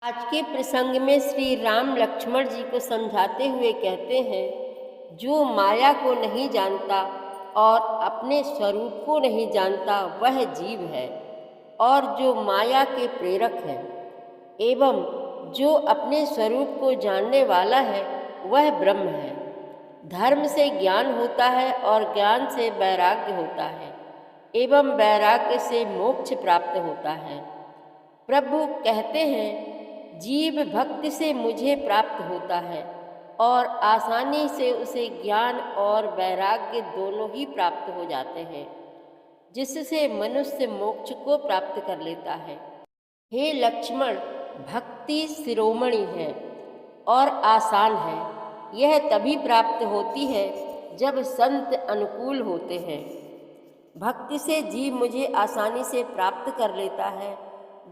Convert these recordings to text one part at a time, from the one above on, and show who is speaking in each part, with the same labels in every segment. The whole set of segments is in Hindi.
Speaker 1: आज के प्रसंग में श्री राम लक्ष्मण जी को समझाते हुए कहते हैं, जो माया को नहीं जानता और अपने स्वरूप को नहीं जानता वह जीव है, और जो माया के प्रेरक है एवं जो अपने स्वरूप को जानने वाला है वह ब्रह्म है। धर्म से ज्ञान होता है और ज्ञान से वैराग्य होता है एवं वैराग्य से मोक्ष प्राप्त होता है। प्रभु कहते हैं, जीव भक्ति से मुझे प्राप्त होता है और आसानी से उसे ज्ञान और वैराग्य दोनों ही प्राप्त हो जाते हैं, जिससे मनुष्य मोक्ष को प्राप्त कर लेता है। हे लक्ष्मण, भक्ति शिरोमणि है और आसान है। यह तभी प्राप्त होती है जब संत अनुकूल होते हैं। भक्ति से जीव मुझे आसानी से प्राप्त कर लेता है।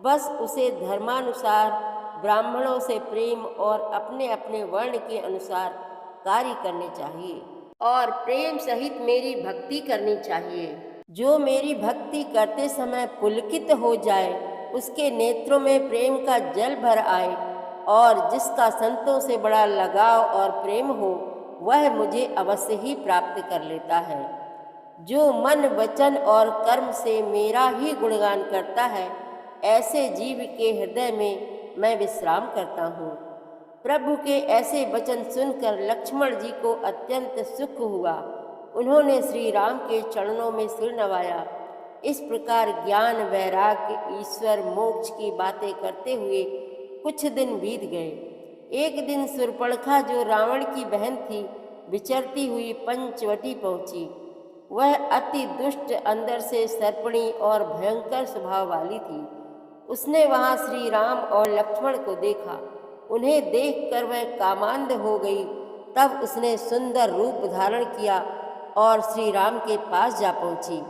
Speaker 1: बस उसे धर्मानुसार ब्राह्मणों से प्रेम और अपने अपने वर्ण के अनुसार कार्य करने चाहिए और प्रेम सहित मेरी भक्ति करनी चाहिए। जो मेरी भक्ति करते समय पुलकित हो जाए, उसके नेत्रों में प्रेम का जल भर आए और जिसका संतों से बड़ा लगाव और प्रेम हो, वह मुझे अवश्य ही प्राप्त कर लेता है। जो मन वचन और कर्म से मेरा ही गुणगान करता है, ऐसे जीव के हृदय में मैं विश्राम करता हूँ। प्रभु के ऐसे वचन सुनकर लक्ष्मण जी को अत्यंत सुख हुआ। उन्होंने श्री राम के चरणों में सिर नवाया। इस प्रकार ज्ञान, वैराग्य, ईश्वर, मोक्ष की बातें करते हुए कुछ दिन बीत गए। एक दिन शूर्पणखा, जो रावण की बहन थी, विचरती हुई पंचवटी पहुंची। वह अति दुष्ट, अंदर से सर्पणी और भयंकर स्वभाव वाली थी। उसने वहां श्री राम और लक्ष्मण को देखा। उन्हें देखकर वह कामांध हो गई। तब उसने सुंदर रूप धारण किया और श्री राम के पास जा पहुंची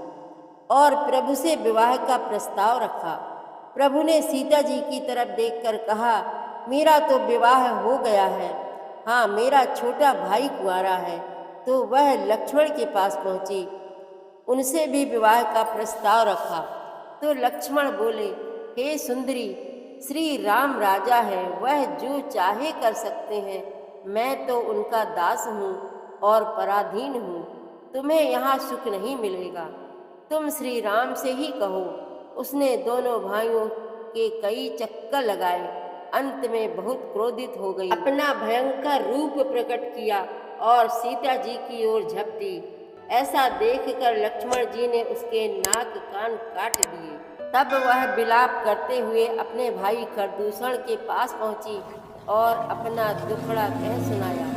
Speaker 1: और प्रभु से विवाह का प्रस्ताव रखा। प्रभु ने सीता जी की तरफ देखकर कहा, मेरा तो विवाह हो गया है। हाँ, मेरा छोटा भाई कुंवारा है। तो वह लक्ष्मण के पास पहुंची, उनसे भी विवाह का प्रस्ताव रखा। तो लक्ष्मण बोले, हे सुंदरी, श्री राम राजा है, वह जो चाहे कर सकते हैं। मैं तो उनका दास हूँ और पराधीन हूँ। तुम्हें यहाँ सुख नहीं मिलेगा, तुम श्री राम से ही कहो। उसने दोनों भाइयों के कई चक्कर लगाए। अंत में बहुत क्रोधित हो गई, अपना भयंकर रूप प्रकट किया और सीता जी की ओर झपटी। ऐसा देखकर लक्ष्मण जी ने उसके नाक कान काट दिए। तब वह विलाप करते हुए अपने भाई खरदूषण के पास पहुंची और अपना दुखड़ा कह सुनाया।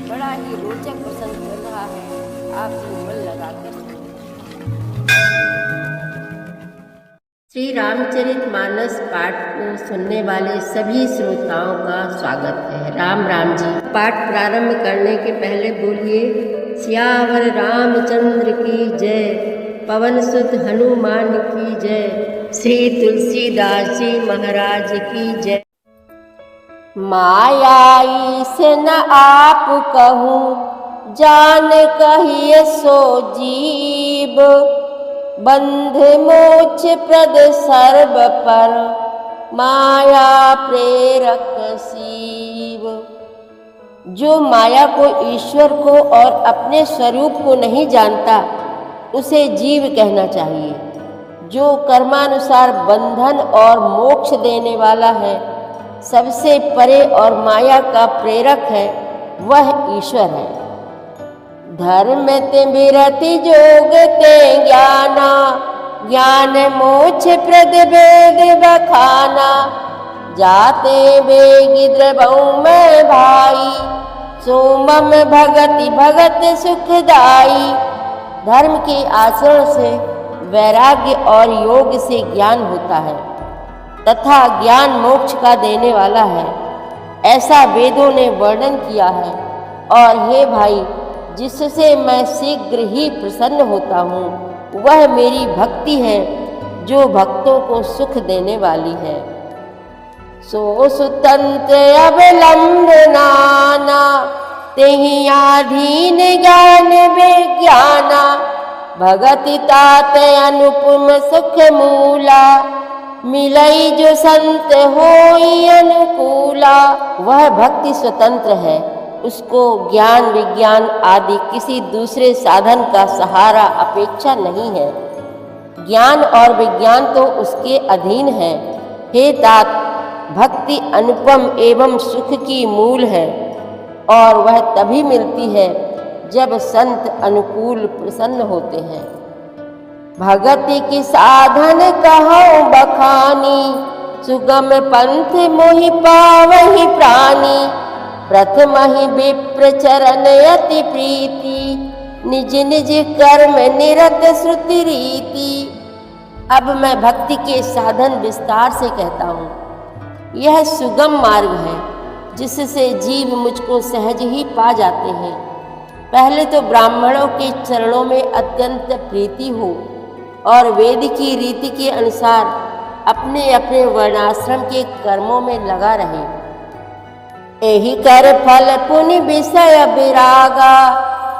Speaker 1: बड़ा ही रोचक प्रसंग चल रहा है, आप मन लगाकर सुनिए। श्री रामचरितमानस पाठ को सुनने वाले सभी श्रोताओं का स्वागत है। राम राम जी। पाठ प्रारंभ करने के पहले बोलिए, सियावर रामचंद्र की जय, पवन सुत हनुमान की जय, श्री तुलसीदास जी महाराज की जय। माया से न आप कहूँ, जान कहिए सो जीव, बंध मोक्ष प्रद सर्व पर, माया प्रेरक शिव। जो माया को, ईश्वर को और अपने स्वरूप को नहीं जानता, उसे जीव कहना चाहिए। जो कर्मानुसार बंधन और मोक्ष देने वाला है, सबसे परे और माया का प्रेरक है, वह ईश्वर है। धर्म ते विरति जोग ते ज्ञाना, ज्ञान मोक्ष प्रद वेद बखाना, जाते वेगी द्रवौ में भाई, सोमम भगति भगत सुखदाई। धर्म के आचरण से, वैराग्य और योग से ज्ञान होता है तथा ज्ञान मोक्ष का देने वाला है, ऐसा वेदों ने वर्णन किया है। और हे भाई, जिससे मैं शीघ्र ही प्रसन्न होता हूँ, वह मेरी भक्ति है, जो भक्तों को सुख देने वाली है। सो सुतंत्र अवलंब नाना, तेहि आधीन ज्ञान विज्ञाना, भगति तात अनुपम सुख मूला, मिलई जो संत होई अनुकूला। अपेक्षा वह भक्ति स्वतंत्र है। उसको ज्ञान विज्ञान आदि किसी दूसरे साधन का सहारा अपेक्षा नहीं है। ज्ञान और विज्ञान तो उसके अधीन है। हे तात, भक्ति अनुपम एवं सुख की मूल है और वह तभी मिलती है जब संत अनुकूल प्रसन्न होते हैं। भगति की साधन कहूँ बखानी, सुगम पंथ मोहि पावहि प्राणी। प्रथम ही विप्र चरण अति प्रीति, निज निज कर्म निरत श्रुति रीति। अब मैं भक्ति के साधन विस्तार से कहता हूँ। यह सुगम मार्ग है जिससे जीव मुझको सहज ही पा जाते हैं। पहले तो ब्राह्मणों के चरणों में अत्यंत प्रीति हो और वेद की रीति के अनुसार अपने अपने वर्णाश्रम के कर्मों में लगा रहे। एहि कर फल पुनि विषय विरागा,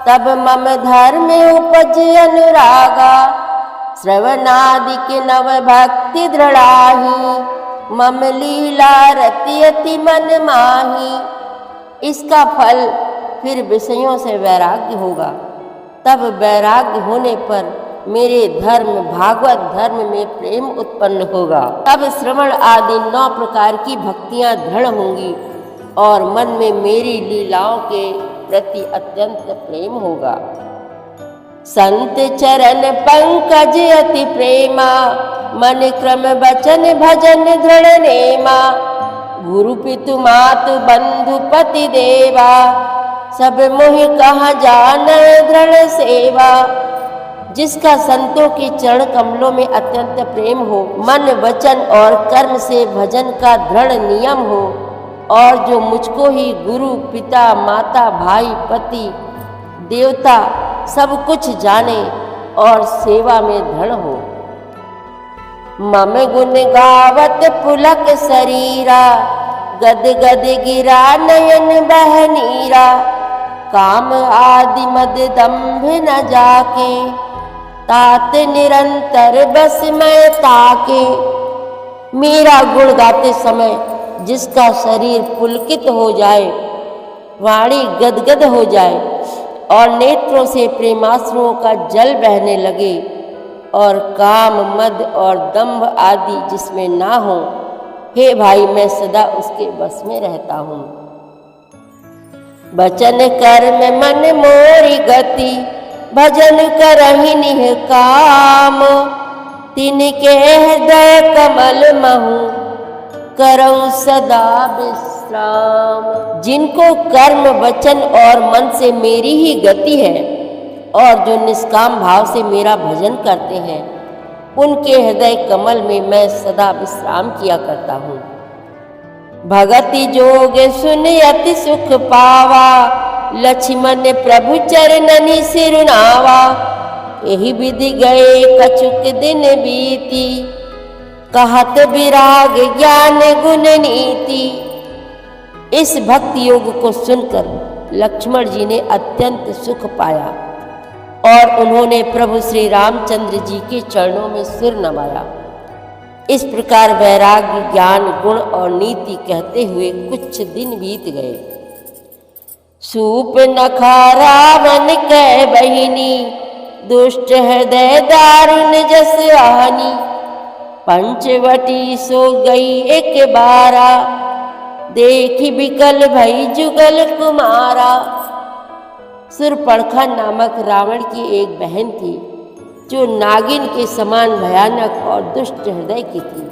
Speaker 1: तब मम धर्म उपज अनुरागा। श्रवणादि के नव भक्ति दृढ़ाही, मम लीला रति अति मन माही। इसका फल फिर विषयों से वैराग्य होगा। तब वैराग्य होने पर मेरे धर्म भागवत धर्म में प्रेम उत्पन्न होगा। तब श्रवण आदि 9 प्रकार की भक्तियां दृढ़ होंगी और मन में मेरी लीलाओं के प्रति अत्यंत प्रेम होगा। संत चरण पंकज अति प्रेमा, मन क्रम वचन भजन दृढ़ नेमा। गुरु पितु मातु बंधु पति देवा, सब मोहि कहा जान दृढ़ सेवा। जिसका संतों के चरण कमलों में अत्यंत प्रेम हो, मन वचन और कर्म से भजन का दृढ़ नियम हो और जो मुझको ही गुरु पिता माता भाई पति देवता सब कुछ जाने और सेवा में दृढ़ हो। मम गुण गावत पुलक शरीरा, गद गद गिरा नयन बह नीरा। काम आदि मद दंभ न जाके, तात निरंतर बस मैं ताके। मेरा गुण गाते समय जिसका शरीर पुलकित हो जाए, वाणी गदगद हो जाए और नेत्रों से प्रेमाश्रुओं का जल बहने लगे और काम मद और दंभ आदि जिसमें ना हो, हे भाई मैं सदा उसके बस में रहता हूँ। वचन कर्म मन मोरी गति, भजन करहि निह काम। तिनके हृदय कमल महु, करऊं सदा विश्राम। जिनको कर्म वचन और मन से मेरी ही गति है और जो निष्काम भाव से मेरा भजन करते हैं, उनके हृदय कमल में मैं सदा विश्राम किया करता हूँ। भगति जोग सुन अति सुख पावा, लक्ष्मण प्रभु चरणनि सिरुनावा। यही विधि गए कछुक दिन बीती, कहत विराग ज्ञान गुण नीति। इस भक्ति योग को सुनकर लक्ष्मण जी ने अत्यंत सुख पाया और उन्होंने प्रभु श्री रामचंद्र जी के चरणों में सिर नवाया। इस प्रकार वैराग्य ज्ञान गुण और नीति कहते हुए कुछ दिन बीत गए। सूप नखा रावण कह बहिनी, दुष्ट हृदय दारुण जस आहनी। पंचवटी सो गई एक बारा, देखी बिकल भई जुगल कुमारा। शूर्पणखा नामक रावण की एक बहन थी जो नागिन के समान भयानक और दुष्ट हृदय की थी।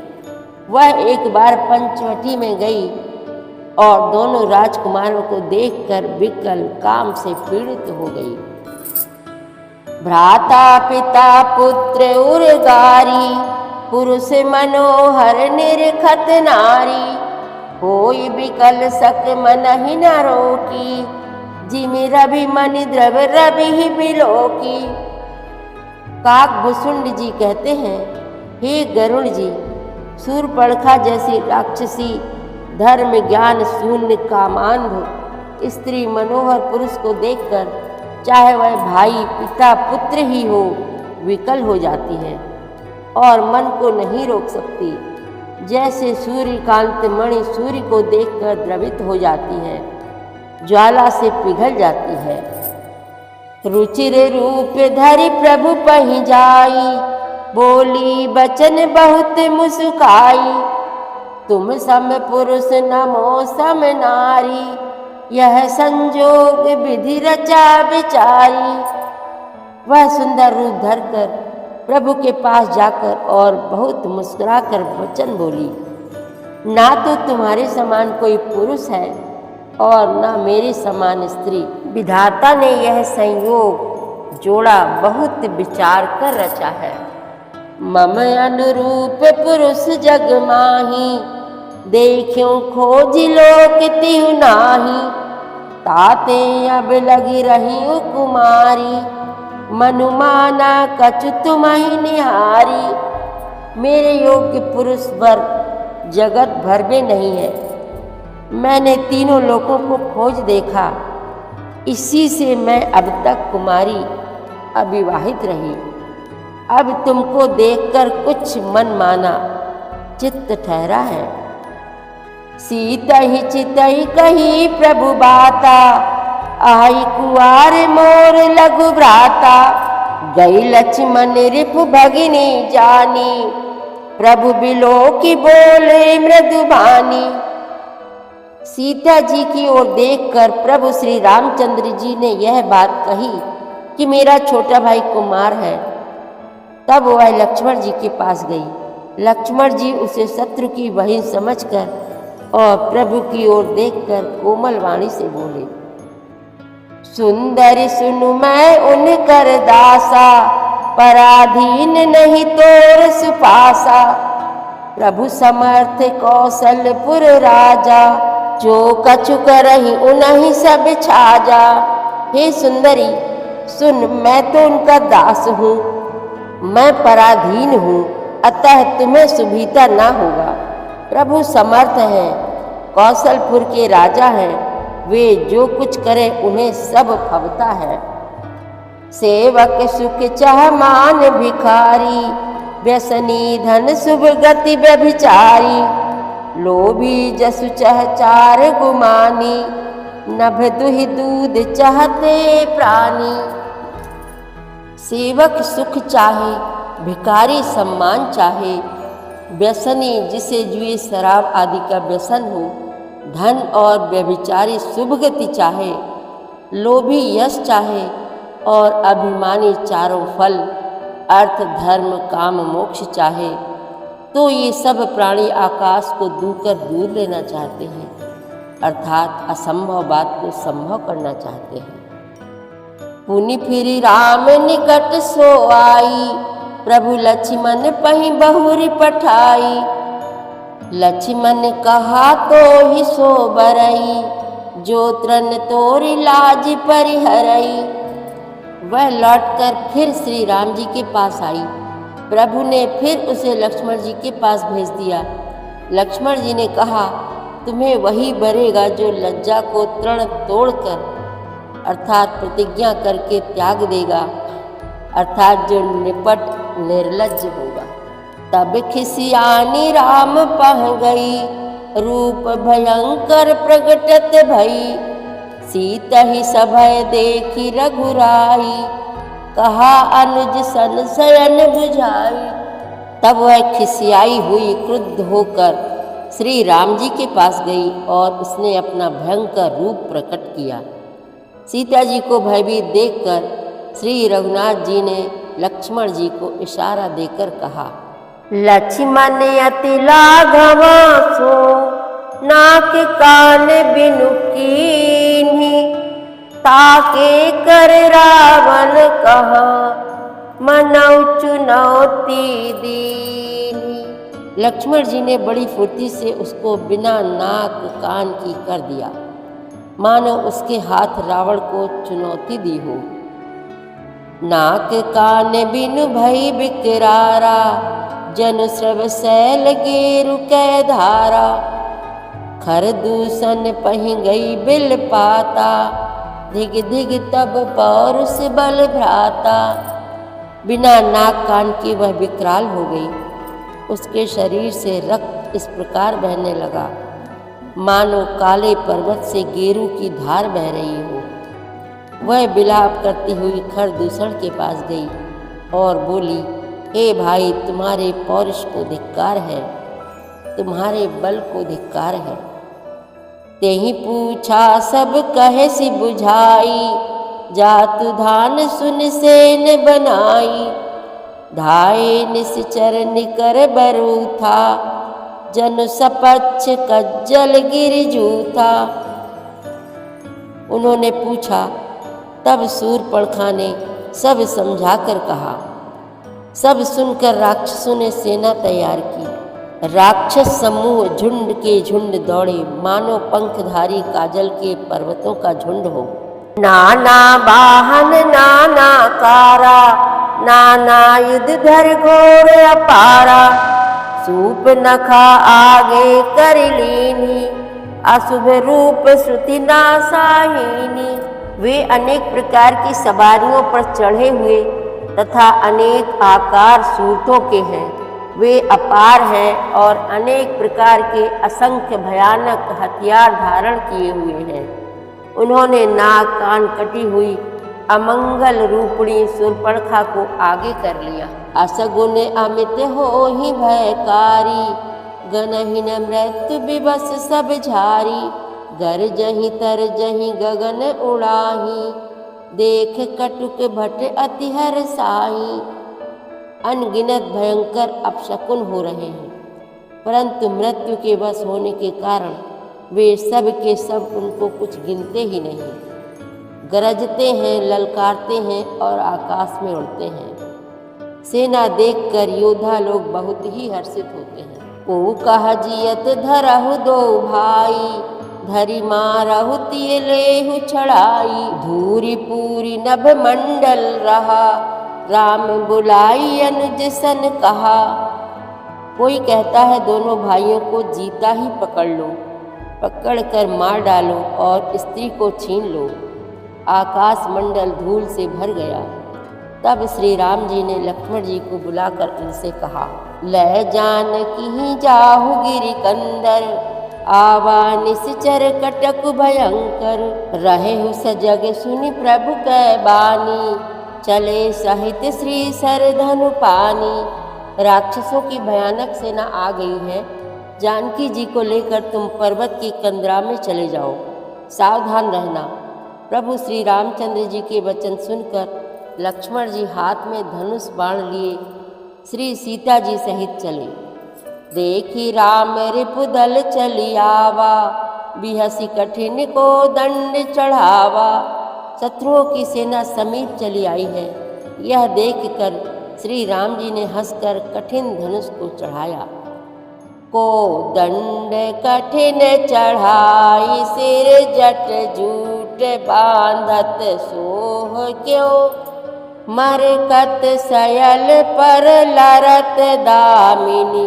Speaker 1: वह एक बार पंचवटी में गई और दोनों राजकुमारों को देखकर विकल काम से पीड़ित हो गई। भ्राता पिता पुत्र उर्गारी, पुरुष मनोहर निरखत नारी। होई विकल सक मन ही न रोकी, जिमि रवि मनि द्रव रवि ही बिलोकी। काकभूषुंड जी कहते हैं, हे गरुण जी, शूर्पणखा जैसी राक्षसी धर्म ज्ञान शून्य कामांध स्त्री मनोहर पुरुष को देखकर चाहे वह भाई पिता पुत्र ही हो, विकल हो जाती है और मन को नहीं रोक सकती। जैसे सूर्यकांत मणि सूर्य को देखकर द्रवित हो जाती है, ज्वाला से पिघल जाती है। रुचिर रूप धरि प्रभु पहि जाई, बोली बचन बहुत मुस्काई। तुम सम पुरुष नमो सम नारी, यह संजोग विधि रचा विचारी। वह सुंदर रूप धरकर प्रभु के पास जाकर और बहुत मुस्कुराकर वचन बोली, ना तो तुम्हारे समान कोई पुरुष है और ना मेरे समान स्त्री। विधाता ने यह संयोग जोड़ा बहुत विचार कर रचा है। मम अनुरूप पुरुष जग माही, देखियो खोज लोक तिहु नाही। ताते अब लगी रही कुमारी, मनुमाना कछु तुम्हि निहारी। मेरे योग्य पुरुष वर जगत भर में नहीं है। मैंने तीनों लोगों को खोज देखा, इसी से मैं अब तक कुमारी अविवाहित रही। अब तुमको देखकर कुछ मन माना चित्त ठहरा है। सीतहि चितहि कही प्रभु बाता, आई कुआर मोर लघु भ्राता। गई लक्ष्मण रिपु भगिनी जानी, प्रभु बिलो की बोले मृदु बानी। सीता जी की ओर देखकर प्रभु श्री रामचंद्र जी ने यह बात कही कि मेरा छोटा भाई कुमार है। तब वह लक्ष्मण जी के पास गई। लक्ष्मण जी उसे शत्रु की बहन समझकर और प्रभु की ओर देखकर कोमल वाणी से बोले, सुंदरी सुनु मैं उनकर दासा, पराधीन नहीं तोर सुपासा। प्रभु समर्थ कौशलपुर राजा, जो कछु करहि उन्हीं सब छाजा। हे सुंदरी सुन, मैं तो उनका दास हूँ, मैं पराधीन हूँ, अतः तुम्हें सुविधा ना होगा। प्रभु समर्थ हैं, कौशलपुर के राजा हैं, वे जो कुछ करें उन्हें सब फबता है। सेवक सुख चाह मान भिखारी, व्यसनी धन शुभ गति व्यभिचारी। लोभी जसु चह चार गुमानी, नभ दुहि दूध चाहते प्राणी। सेवक सुख चाहे, भिखारी सम्मान चाहे, व्यसनी जिसे जुए शराब आदि का व्यसन हो, धन और व्यभिचारी शुभ गति चाहे, लोभी यश चाहे और अभिमानी चारों फल अर्थ धर्म काम मोक्ष चाहे, तो ये सब प्राणी आकाश को दूकर दूर लेना चाहते हैं, अर्थात असंभव बात को संभव करना चाहते हैं। पुनि फिर राम निकट सो आई, प्रभु लक्ष्मण पहि बहुरी पठाई। लक्ष्मण कहा तो ही सो बरई, जो त्रन तोरी लाज परिहरई। वह लौटकर फिर श्री राम जी के पास आई। प्रभु ने फिर उसे लक्ष्मण जी के पास भेज दिया। लक्ष्मण जी ने कहा, तुम्हें वही बरेगा जो लज्जा को तृण तोड़कर अर्थात प्रतिज्ञा करके त्याग देगा, अर्थात जो निपट निर्लज्ज होगा। तब खिसियानी राम पह गई, रूप भयंकर प्रगटत भई। सीता ही सभय देखी रघुराई, कहा अनुज सन शयन बुझाई। तब वह खिसियाई हुई क्रुद्ध होकर श्री राम जी के पास गई और उसने अपना भयंकर रूप प्रकट किया। सीता जी को भयभीत देखकर श्री रघुनाथ जी ने लक्ष्मण जी को इशारा देकर कहा, लक्ष्मण अति लाघव सो, नाक कान बिनु कीन्ही। ताके कर रावण कहा, मनौ चुनौती दीनी। लक्ष्मण जी ने बड़ी फुर्ती से उसको बिना नाक कान की कर दिया, मानो उसके हाथ रावण को चुनौती दी हो। नाक कान बिनु भई बिकरारा, जन श्रव शैल गेरु कै धारा। खर दूषण पहि गई बिल पाता, धिग धिग तब पौरुष बल भ्राता। बिना नाक कान के वह विकराल हो गई, उसके शरीर से रक्त इस प्रकार बहने लगा मानो काले पर्वत से गेरू की धार बह रही हो। वह विलाप करती हुई खरदूषण के पास गई और बोली, हे भाई, तुम्हारे पौरुष को धिक्कार है, तुम्हारे बल को धिक्कार है। तेहि पूछा सब कहे सी बुझाई, जातु धान सुन सेन बनाई। धाये निश्चर निकर बरू था, जन सपच्छ कज्जल गिर जूथा। उन्होंने पूछा, तब शूर्पणखा ने सब समझाकर कहा। सब सुनकर राक्षसों ने सेना तैयार की। राक्षस समूह झुंड के झुंड दौड़े, मानो पंखधारी काजल के पर्वतों का झुंड हो। नाना वाहन नाना कारा, नाना युध धर घोर अपारा। सूप नखा आगे कर लीनी, अशुभ रूप श्रुति नासाहिनी। वे अनेक प्रकार की सवारियों पर चढ़े हुए तथा अनेक आकार सूरतों के हैं। वे अपार हैं और अनेक प्रकार के असंख्य भयानक हथियार धारण किए हुए हैं। उन्होंने नाक कान कटी हुई अमंगल रूपणी शूर्पणखा को आगे कर लिया। असगुन अमित हो ही भयकारी, गनहीन मृत्यु विवश सब झारी। गर जहीं तर जहीं गगन उड़ाही, देख कटुक भट अति हर्षाई। अनगिनत भयंकर अपशकुन हो रहे हैं, परंतु मृत्यु के वश होने के कारण वे सब के सब उनको कुछ गिनते ही नहीं। गरजते हैं, ललकारते हैं और आकाश में उड़ते हैं। सेना देखकर योद्धा लोग बहुत ही हर्षित होते हैं। ओ कहा जियत धरहु दो भाई, धरि मारहु तिय लेहु छड़ाई। धूरी पूरी नभ मंडल रहा, राम बुलाई अनुज सन कहा। कोई कहता है दोनों भाइयों को जीता ही पकड़ लो, पकड़ कर मार डालो और स्त्री को छीन लो। आकाश मंडल धूल से भर गया। तब श्री राम जी ने लक्ष्मण जी को बुलाकर उनसे कहा, लय जानकी ही जाहु गिरि कंदर, आवा निश्चर कटक भयंकर। रहेहु सजग सुनि प्रभु कै बानी, चले सहित श्री सर धनु पानी। राक्षसों की भयानक सेना आ गई है, जानकी जी को लेकर तुम पर्वत की कंदरा में चले जाओ, सावधान रहना। प्रभु श्री रामचंद्र जी के वचन सुनकर लक्ष्मण जी हाथ में धनुष बाण लिए श्री सीता जी सहित चले। देखी राम रिपुदल चली आवा, बिहसी कठिन को दंड चढ़ावा। शत्रुओं की सेना समीप चली आई है, यह देखकर श्री राम जी ने हंसकर कठिन धनुष को चढ़ाया। को दंड कठिन चढ़ाई, सिर जट जूट बांधत सोह क्यों। मरकत सयल पर लरत दामिनी,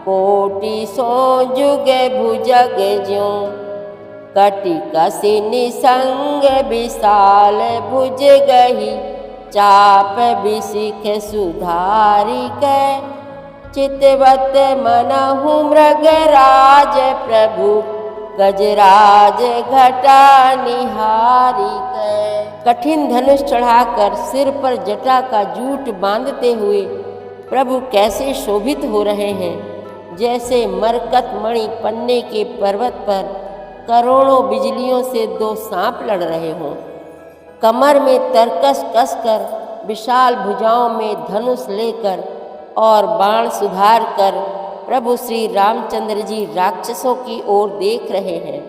Speaker 1: कोटि सो जुग भुजग ज्यों। कटि कसिनि संग विशाल भुज गही, चाप बिसिख सुधारी कै। चितवत मनहु मृगराज प्रभु, गजराज घटा निहारी कै। कठिन धनुष चढ़ाकर सिर पर जटा का जूट बांधते हुए प्रभु कैसे शोभित हो रहे हैं, जैसे मरकत मणि पन्ने के पर्वत पर करोड़ों बिजलियों से दो सांप लड़ रहे हों। कमर में तरकस कसकर, विशाल भुजाओं में धनुष लेकर और बाण सुधार कर प्रभु श्री रामचंद्र जी राक्षसों की ओर देख रहे हैं।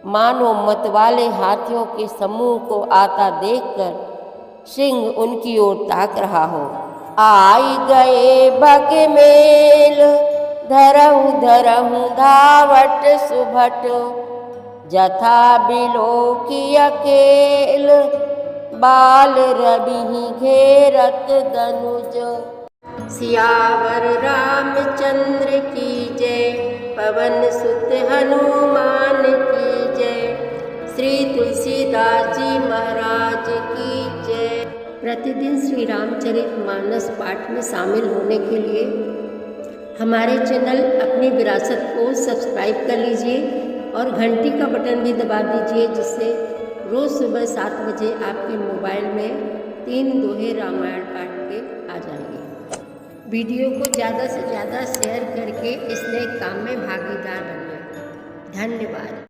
Speaker 1: मानो मतवाले हाथियों के समूह को आता देखकर सिंह उनकी ओर ताक रहा हो। आई गए बग मेल, धरहु धरहु धावट सुभट। जथा बिलो की अकेल, बाल रवि घेरत दनुज। सियावर रामचंद्र की जय, पवन सुत हनुमान की जय। श्री तुलसीदास जी महाराज की जय। प्रतिदिन श्री रामचरितमानस पाठ में शामिल होने के लिए हमारे चैनल अपनी विरासत को सब्सक्राइब कर लीजिए और घंटी का बटन भी दबा दीजिए, जिससे रोज़ सुबह 7 बजे आपके मोबाइल में 3 दोहे रामायण पाठ के आ जाएंगे। वीडियो को ज़्यादा से ज़्यादा शेयर करके इस नए काम में भागीदार बनिए। धन्यवाद।